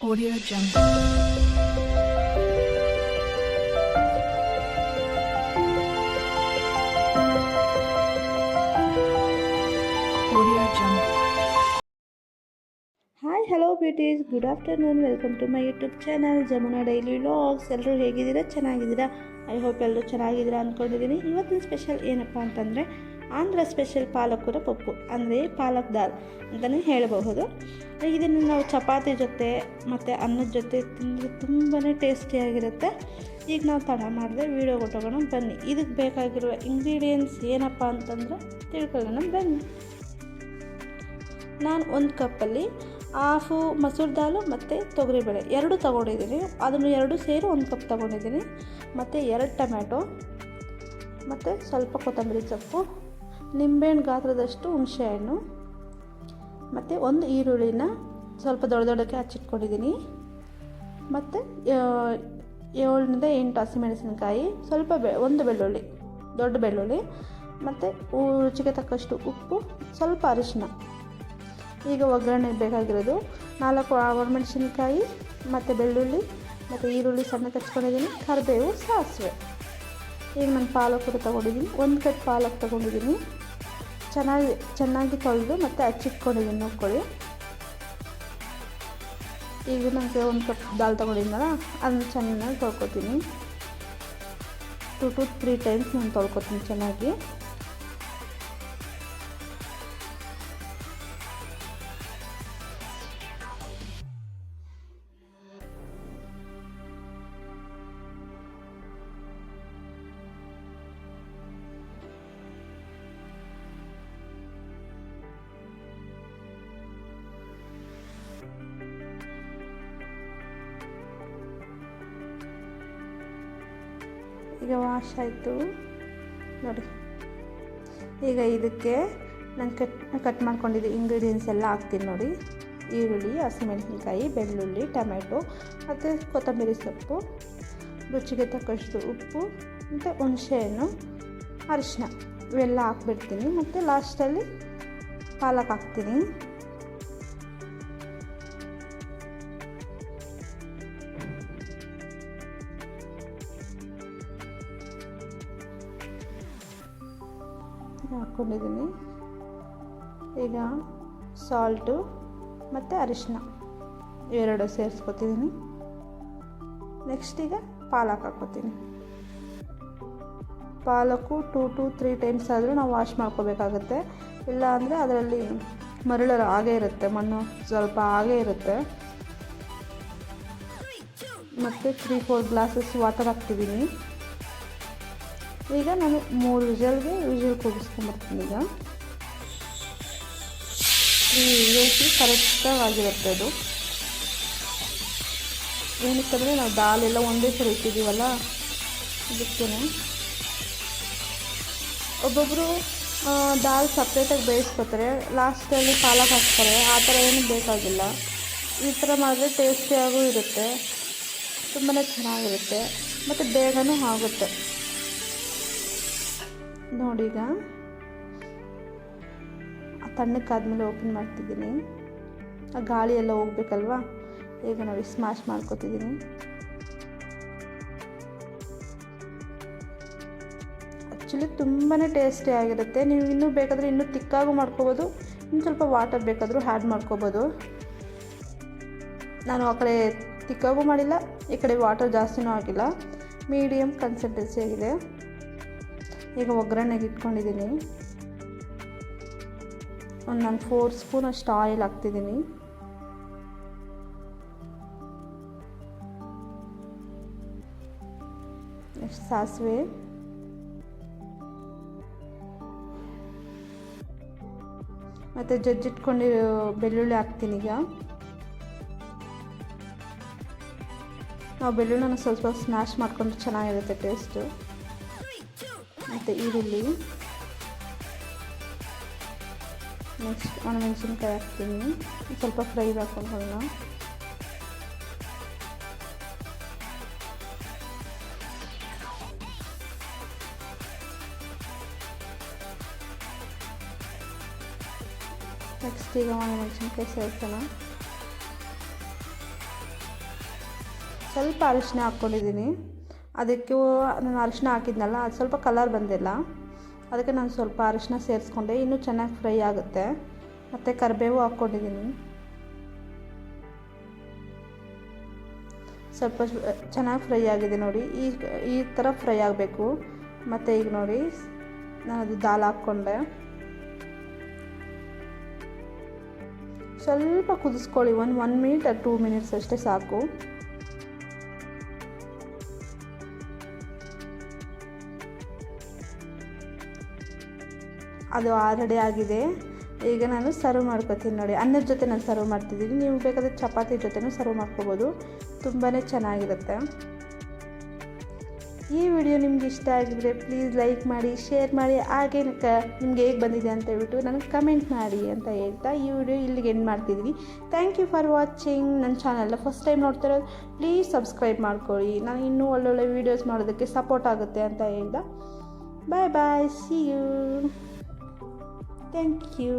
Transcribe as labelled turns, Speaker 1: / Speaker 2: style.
Speaker 1: Audio Jungle. Audio Jungle.
Speaker 2: Hi hello beauties, good afternoon. Welcome to my YouTube channel Jamuna daily vlogs. ಎಲ್ಲರೂ ಹೇಗಿದ್ದೀರಾ? ಚೆನ್ನಾಗಿದ್ದೀರಾ? I hope ಎಲ್ಲರೂ ಚೆನ್ನಾಗಿದ್ದೀರಾ ಅಂದ್ಕೊಂಡಿದ್ದೀನಿ. ಇವತ್ತಿನ ಸ್ಪೆಷಲ್ ಏನಪ್ಪ ಅಂತಂದರೆ ಆಂಧ್ರ ಸ್ಪೆಷಲ್ ಪಾಲಕೂರ ಪಪ್ಪು, ಅಂದರೆ ಪಾಲಕ್ ದಾಲ್ ಅಂತಲೇ ಹೇಳಬಹುದು. ಇದನ್ನು ನಾವು ಚಪಾತಿ ಜೊತೆ ಮತ್ತು ಅನ್ನದ ಜೊತೆ ತಿಂದರೆ ತುಂಬಾ ಟೇಸ್ಟಿಯಾಗಿರುತ್ತೆ. ಈಗ ನಾವು ತಡ ಮಾಡಿದೆ ವೀಡಿಯೋ ಕೊಟ್ಟೋಗೋಣ ಬನ್ನಿ. ಇದಕ್ಕೆ ಬೇಕಾಗಿರುವ ಇಂಗ್ರೀಡಿಯೆಂಟ್ಸ್ ಏನಪ್ಪ ಅಂತಂದರೆ ತಿಳ್ಕೊಳ್ಳೋಣ ಬನ್ನಿ. ನಾನು ಒಂದು ಕಪ್ಪಲ್ಲಿ ಹಾಫು ಮಸೂರ್ ದಾಲು ಮತ್ತು ತೊಗರಿಬೇಳೆ ಎರಡು ತೊಗೊಂಡಿದ್ದೀನಿ. ಅದನ್ನು ಎರಡು ಸೇರಿ ಒಂದು ಕಪ್ ತೊಗೊಂಡಿದ್ದೀನಿ. ಮತ್ತು 2 ಟೊಮ್ಯಾಟೊ ಮತ್ತು ಸ್ವಲ್ಪ ಕೊತ್ತಂಬರಿ ಸೊಪ್ಪು, ನಿಂಬೆಹಣ್ಣು ಗಾತ್ರದಷ್ಟು ಹುಣಸೆಹಣ್ಣು ಮತ್ತು ಒಂದು ಈರುಳ್ಳಿನ ಸ್ವಲ್ಪ ದೊಡ್ಡಕ್ಕೆ ಹಚ್ಚಿಟ್ಕೊಂಡಿದ್ದೀನಿ. ಮತ್ತು 7ರಿಂದ 8 ಹಸಿಮೆಣಸಿನಕಾಯಿ, ಸ್ವಲ್ಪ ಒಂದು ಬೆಳ್ಳುಳ್ಳಿ, ದೊಡ್ಡ ಬೆಳ್ಳುಳ್ಳಿ ಮತ್ತು ರುಚಿಗೆ ತಕ್ಕಷ್ಟು ಉಪ್ಪು, ಸ್ವಲ್ಪ ಅರಿಶಿನ. ಈಗ ಒಗ್ಗರಣೆಗೆ ಬೇಕಾಗಿರೋದು 4 ಒಣಮೆಣಸಿನ್ಕಾಯಿ ಮತ್ತು ಬೆಳ್ಳುಳ್ಳಿ ಮತ್ತು ಈರುಳ್ಳಿ ಸಣ್ಣ ಹಚ್ಕೊಂಡಿದ್ದೀನಿ, ಕರಿಬೇವು, ಸಾಸಿವೆ. ಈಗ ನಾನು ಪಾಲಕೂರ ತೊಗೊಂಡಿದ್ದೀನಿ, 1 ಕಪ್ ಪಾಲಕ್ ತೊಗೊಂಡಿದ್ದೀನಿ. ಚೆನ್ನಾಗಿ ತೊಳೆದು ಮತ್ತು ಹಚ್ಚಿಟ್ಕೊಂಡಿದ್ದೀನಿ, ನೋಡ್ಕೊಳ್ಳಿ. ಈಗ ನನಗೆ 1 ಕಪ್ ದಾಲ್ ತೊಗೊಂಡಿದ್ದೀನಲ್ಲ, ಅದನ್ನು ಚೆನ್ನಾಗಿ ತೊಳ್ಕೊತೀನಿ. 2 to 3 ಟೈಮ್ಸ್ ನಾನು ತೊಳ್ಕೊತೀನಿ ಚೆನ್ನಾಗಿ. ಈಗ ವಾಶ್ ಆಯಿತು ನೋಡಿ. ಈಗ ಇದಕ್ಕೆ ನಾನು ಕಟ್ ಮಾಡ್ಕೊಂಡಿದ್ದೆ ಇಂಗ್ರೀಡಿಯೆಂಟ್ಸ್ ಎಲ್ಲ ಹಾಕ್ತೀನಿ ನೋಡಿ. ಈರುಳ್ಳಿ, ಹಸಿಮೆಣಸಿನ್ಕಾಯಿ, ಬೆಳ್ಳುಳ್ಳಿ, ಟೊಮೆಟೊ ಮತ್ತು ಕೊತ್ತಂಬರಿ ಸೊಪ್ಪು, ರುಚಿಗೆ ತಕ್ಕಷ್ಟು ಉಪ್ಪು ಮತ್ತು ಹುಣಸೆಹಣ್ಣು, ಅರಿಶಿನ ಇವೆಲ್ಲ ಹಾಕ್ಬಿಡ್ತೀನಿ. ಮತ್ತು ಲಾಸ್ಟಲ್ಲಿ ಪಾಲಕ್ ಹಾಕ್ತೀನಿ. ಹಾಕ್ಕೊಂಡಿದ್ದೀನಿ. ಈಗ ಸಾಲ್ಟು ಮತ್ತು ಅರಿಶಿನ ಇವೆರಡು ಸೇರಿಸ್ಕೊತಿದ್ದೀನಿ. ನೆಕ್ಸ್ಟ್ ಈಗ ಪಾಲಕ್ ಹಾಕ್ಕೊತೀನಿ. ಪಾಲಕ್ಕು 2 to 3 ಟೈಮ್ಸ್ ಆದರೂ ನಾವು ವಾಶ್ ಮಾಡ್ಕೋಬೇಕಾಗತ್ತೆ. ಇಲ್ಲ ಅಂದರೆ ಅದರಲ್ಲಿ ಮರಳು ಹಾಗೇ ಇರುತ್ತೆ, ಮಣ್ಣು ಸ್ವಲ್ಪ ಹಾಗೇ ಇರುತ್ತೆ. ಮತ್ತು 3-4 ಗ್ಲಾಸಸ್ ವಾಟರ್ ಹಾಕ್ತಿದ್ದೀನಿ. ಈಗ ನಾನು 3 ವಿಷಲ್ ಕೂಗಿಸ್ಕೊಂಡ್ಬರ್ತೀನಿ. ಈಗ 3 ವಿಷಲ್ಸ್ ಕರೆಕ್ಟಾಗಿರುತ್ತೆ ಅದು. ಏನಕ್ಕಂದರೆ ನಾವು ದಾಲೆಲ್ಲ ಒಂದೇ ಸರಿ ಇಟ್ಟಿದ್ದೀವಲ್ಲ, ಅದಕ್ಕೇ. ಒಬ್ಬೊಬ್ಬರು ದಾಲ್ ಸಪ್ರೇಟಾಗಿ ಬೇಯಿಸ್ಕೊತಾರೆ, ಲಾಸ್ಟಲ್ಲಿ ಪಾಲಕ್ ಹಾಕ್ತಾರೆ. ಆ ಥರ ಏನೂ ಬೇಕಾಗಿಲ್ಲ. ಈ ಥರ ಮಾಡಿದ್ರೆ ಟೇಸ್ಟಿಯಾಗೂ ಇರುತ್ತೆ, ತುಂಬಾ ಚೆನ್ನಾಗಿರುತ್ತೆ ಮತ್ತು ಬೇಗನೂ ಆಗುತ್ತೆ ನೋಡಿ. ಈಗ ತಣ್ಣಕ್ಕಾದ್ಮೇಲೆ ಓಪನ್ ಮಾಡ್ತಿದ್ದೀನಿ. ಆ ಗಾಳಿ ಎಲ್ಲ ಹೋಗ್ಬೇಕಲ್ವ. ಈಗ ನೋಡಿ ಸ್ಮ್ಯಾಶ್ ಮಾಡ್ಕೊತಿದ್ದೀನಿ. ಆ್ಯಕ್ಚುಲಿ ತುಂಬಾ ಟೇಸ್ಟಿ ಆಗಿರುತ್ತೆ. ನೀವು ಇನ್ನೂ ಬೇಕಾದರೆ ಇನ್ನೂ ತಿಕ್ಕಾಗೂ ಮಾಡ್ಕೋಬೋದು, ಇನ್ನು ಸ್ವಲ್ಪ ವಾಟರ್ ಬೇಕಾದರೂ ಆ್ಯಡ್ ಮಾಡ್ಕೋಬೋದು. ನಾನು ಆ ಕಡೆ ತಿಕ್ಕಾಗೂ ಮಾಡಿಲ್ಲ, ಈ ಕಡೆ ವಾಟರ್ ಜಾಸ್ತಿನೂ ಆಗಿಲ್ಲ, ಮೀಡಿಯಮ್ ಕನ್ಸಿಸ್ಟೆನ್ಸಿ ಆಗಿದೆ. ಈಗ ಒಗ್ಗರಣೆಗೆ ಇಟ್ಕೊಂಡಿದ್ದೀನಿ. ನಾನು 4 ಸ್ಪೂನ್ ಅಷ್ಟು ಆಯಿಲ್ ಹಾಕ್ತಿದ್ದೀನಿ. ನೆಕ್ಸ್ಟ್ ಸಾಸಿವೆ, ಮತ್ತು ಜಜ್ಜಿಟ್ಕೊಂಡಿರೋ ಬೆಳ್ಳುಳ್ಳಿ ಹಾಕ್ತೀನಿ. ಈಗ ನಾವು ಬೆಳ್ಳುಳ್ಳಿನ ಸ್ವಲ್ಪ ಸ್ಮ್ಯಾಶ್ ಮಾಡ್ಕೊಂಡ್ರೆ ಚೆನ್ನಾಗಿರುತ್ತೆ ಟೇಸ್ಟು. ಮತ್ತು ಈರುಳ್ಳಿ, ನೆಕ್ಸ್ಟ್ ಒಣಮೆಣಸಿನ್ಕಾಯಿ ಹಾಕ್ತೀನಿ. ಸ್ವಲ್ಪ ಫ್ರೈ ಹಾಕ್ಕೊಳ್ಳೋಣ. ನೆಕ್ಸ್ಟ್ ಈಗ ಒಣಮೆಣಸಿನ್ಕಾಯಿ ಸೇರಿಸೋಣ. ಸ್ವಲ್ಪ ಅರಿಶಿನ ಹಾಕ್ಕೊಂಡಿದ್ದೀನಿ. ಅದಕ್ಕೆ ನಾನು ಅರಿಶಿನ ಹಾಕಿದ್ನಲ್ಲ, ಅದು ಸ್ವಲ್ಪ ಕಲರ್ ಬಂದಿಲ್ಲ, ಅದಕ್ಕೆ ನಾನು ಸ್ವಲ್ಪ ಅರಿಶಿನ ಸೇರಿಸ್ಕೊಂಡೆ, ಇನ್ನೂ ಚೆನ್ನಾಗಿ ಫ್ರೈ ಆಗುತ್ತೆ. ಮತ್ತು ಕರಿಬೇವು ಹಾಕ್ಕೊಂಡಿದ್ದೀನಿ. ಸ್ವಲ್ಪ ಚೆನ್ನಾಗಿ ಫ್ರೈ ಆಗಿದೆ ನೋಡಿ, ಈ ಥರ ಫ್ರೈ ಆಗಬೇಕು. ಮತ್ತು ಈಗ ನೋಡಿ ನಾನು ಅದು ದಾಲ್ ಹಾಕ್ಕೊಂಡೆ. ಸ್ವಲ್ಪ ಕುದಿಸ್ಕೊಳ್ಳಿ, 1 ಮಿನಿಟ್ 2 ಮಿನಿಟ್ಸ್ ಅಷ್ಟೇ ಸಾಕು. ಅದು ರೆಡಿ ಆಗಿದೆ. ಈಗ ನಾನು ಸರ್ವ್ ಮಾಡ್ಕೊತೀನಿ ನೋಡಿ. ಅನ್ನದ ಜೊತೆ ನಾನು ಸರ್ವ್ ಮಾಡ್ತಿದ್ದೀನಿ, ನೀವು ಬೇಕಾದರೆ ಚಪಾತಿ ಜೊತೆನೂ ಸರ್ವ್ ಮಾಡ್ಕೋಬೋದು, ತುಂಬಾ ಚೆನ್ನಾಗಿರುತ್ತೆ. ಈ ವಿಡಿಯೋ ನಿಮ್ಗೆ ಇಷ್ಟ ಆಗಿದ್ರೆ ಪ್ಲೀಸ್ ಲೈಕ್ ಮಾಡಿ, ಶೇರ್ ಮಾಡಿ, ಹಾಗೆ ನಿಮ್ಗೆ ಹೇಗೆ ಬಂದಿದೆ ಅಂತ ಹೇಳ್ಬಿಟ್ಟು ನನಗೆ ಕಮೆಂಟ್ ಮಾಡಿ ಅಂತ ಹೇಳ್ತಾ ಈ ವಿಡಿಯೋ ಇಲ್ಲಿಗೆ ಎಂಡ್ ಮಾಡ್ತಿದ್ದೀನಿ. Thank you for watching. ನನ್ನ ಚಾನಲ್ನ ಫಸ್ಟ್ ಟೈಮ್ ನೋಡ್ತಿರೋದು ಪ್ಲೀಸ್ ಸಬ್ಸ್ಕ್ರೈಬ್ ಮಾಡ್ಕೊಳ್ಳಿ, ನಾನು ಇನ್ನೂ ಒಳ್ಳೊಳ್ಳೆ ವೀಡಿಯೋಸ್ ಮಾಡೋದಕ್ಕೆ ಸಪೋರ್ಟ್ ಆಗುತ್ತೆ ಅಂತ ಹೇಳ್ತಾ ಬಾಯ್ ಬಾಯ್, ಸಿ ಯು, ಥ್ಯಾಂಕ್ ಯು.